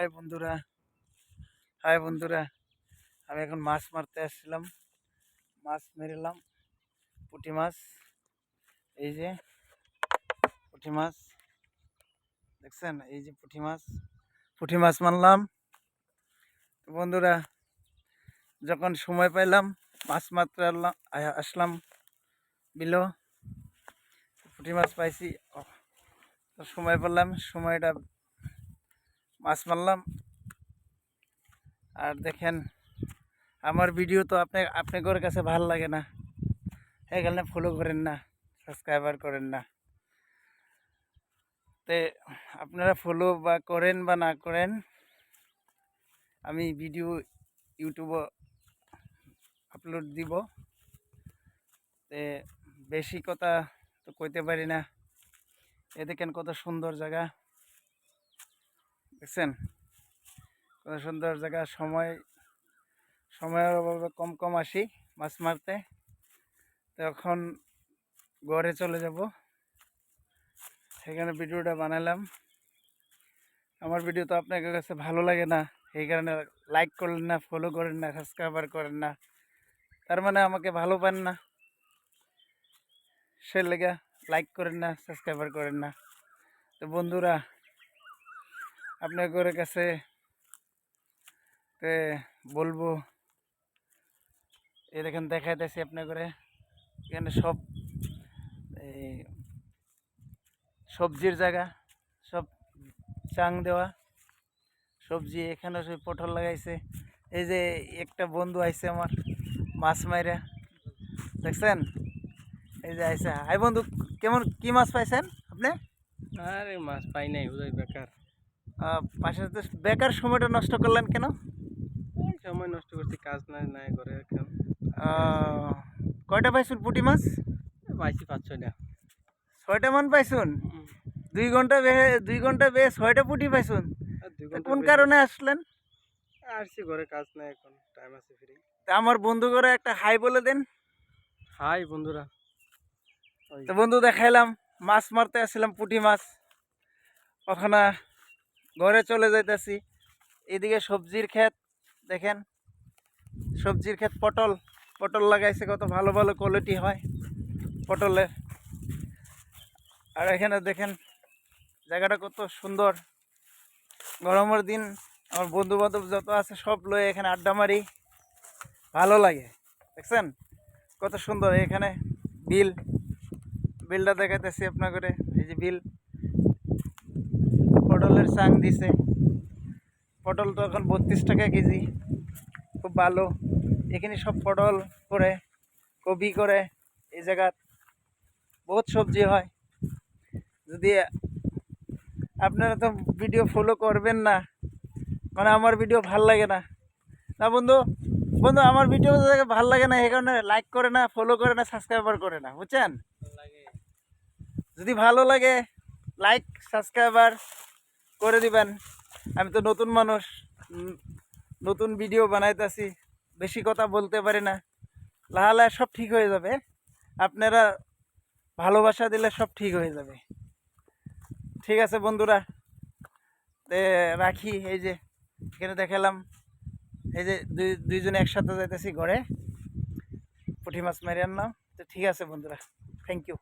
High বন্ধুরা, high বন্ধুরা, আমি এখন মাছ মারতে আসছিলাম। মাছ মেরেলাম, পুঁটি মাছ। এই যে পুঁটি মাছ দেখছেন, এই যে পুঁটি মাছ মারলাম। তো বন্ধুরা, যখন সময় পাইলাম মাছ মারতে আসলাম বিলো। পুঁটি মাছ পাইছি, তো সময় পেলাম, সময়টা মাছ মারলাম। আর দেখেন, আমার ভিডিও তো আপনাদের কাছে ভালো লাগে না, এই কারণে ফলো করেন না, সাবস্ক্রাইবার করেন না। তে আপনারা ফলো বা করেন বা না করেন, আমি ভিডিও ইউটিউবে আপলোড দিব। তে বেশি কথা তো কইতে পারি না। এ দেখেন কত সুন্দর জায়গা, দেখছেন কত সুন্দর জায়গা। সময়ের অভাবে কম আসি মাছ মারতে। তখন ঘরে চলে যাব, সেখানে ভিডিওটা বানালাম। আমার ভিডিও তো আপনাদের কাছে ভালো লাগে না, এই কারণে লাইক করলেন না, ফলো করেন না, সাবস্ক্রাইবার করেন না, তার মানে আমাকে ভালো পান না। সে লেগে লাইক করেন না, সাবস্ক্রাইবার করেন না। তো বন্ধুরা, আপনাদের কাছে বলবো, এই দেখেন দেখাইতেছি আপনাদের এখানে সব এই সবজির জায়গা, সব চাং দেওয়া সবজি। এখানে সব পটল লাগাইছে। এই যে একটা বন্ধু আইছে আমার মাছ মাইরা, দেখছেন? এই যে আইসে। হাই বন্ধু, কি মাছ পাইছেন আপনি? আরে মাছ পাই নাই, ওই বেকার। পাশে তো বেকার সময়টা নষ্ট করলেন কেন? এই সময় নষ্ট করছি, কাজ নাই নাই করে এখন। কয়টা পাইছুন পুঁটি মাছ? পাইছি 5-6টা। 6টা মান পাইছুন? 2 ঘন্টা বে 6টা পুঁটি পাইছুন? আর 2 ঘন্টার কোন বেশি কারণে আসলেন? আসছি, ঘরে কাজ নাই, এখন টাইম আছে ফ্রি। তা আমার বন্ধু করে একটা হাই বলে দেন। হাই বন্ধুরা। ওই তো বন্ধু দেখাইলাম, মাছ মারতে আসছিলাম পুঁটি মাছ। ওখানে ঘরে চলে যাইতেছি। এদিকে সবজির ক্ষেত দেখেন, সবজির ক্ষেত। পটল লাগাইছে, কত ভালো ভালো কোয়ালিটি হয় পটলের। আর এখানে দেখেন জায়গাটা কত সুন্দর। গরমের দিন আমার বন্ধু বান্ধব যত আছে সব লয়ে এখানে আড্ডা মারি, ভালো লাগে। দেখছেন কত সুন্দর। এখানে বিলটা দেখাইতেছি আপনাকে। এই যে বিল, পটলের চাং দিছে। পটল তো এখন 32 টাকা কেজি, খুব ভালো। এখানে সব পটল করে, কপি করে। এই জায়গাত বহুত সবজি হয়। যদি আপনারা তো ভিডিও ফলো করবেন না, মানে আমার ভিডিও ভাল লাগে না। না বন্ধু, আমার ভিডিও ভাল লাগে না, এই কারণে লাইক করে না, ফলো করে না, সাবস্ক্রাইবার করে না, বুঝছেন? লাগে। যদি ভালো লাগে লাইক সাবস্ক্রাইবার করে দিবেন। আমি তো নতুন মানুষ, নতুন ভিডিও বানাইতেছি, বেশি কথা বলতে পারি না। লাহালায় সব ঠিক হয়ে যাবে, আপনারা ভালোবাসা দিলে সব ঠিক হয়ে যাবে। ঠিক আছে বন্ধুরা, রাখি। এই যে এখানে দেখালাম, এই যে দুইজনে একসাথে যাইতেছি ঘরে, পুঁটি মাছ মেরে আনলাম। তো ঠিক আছে বন্ধুরা, থ্যাংক ইউ।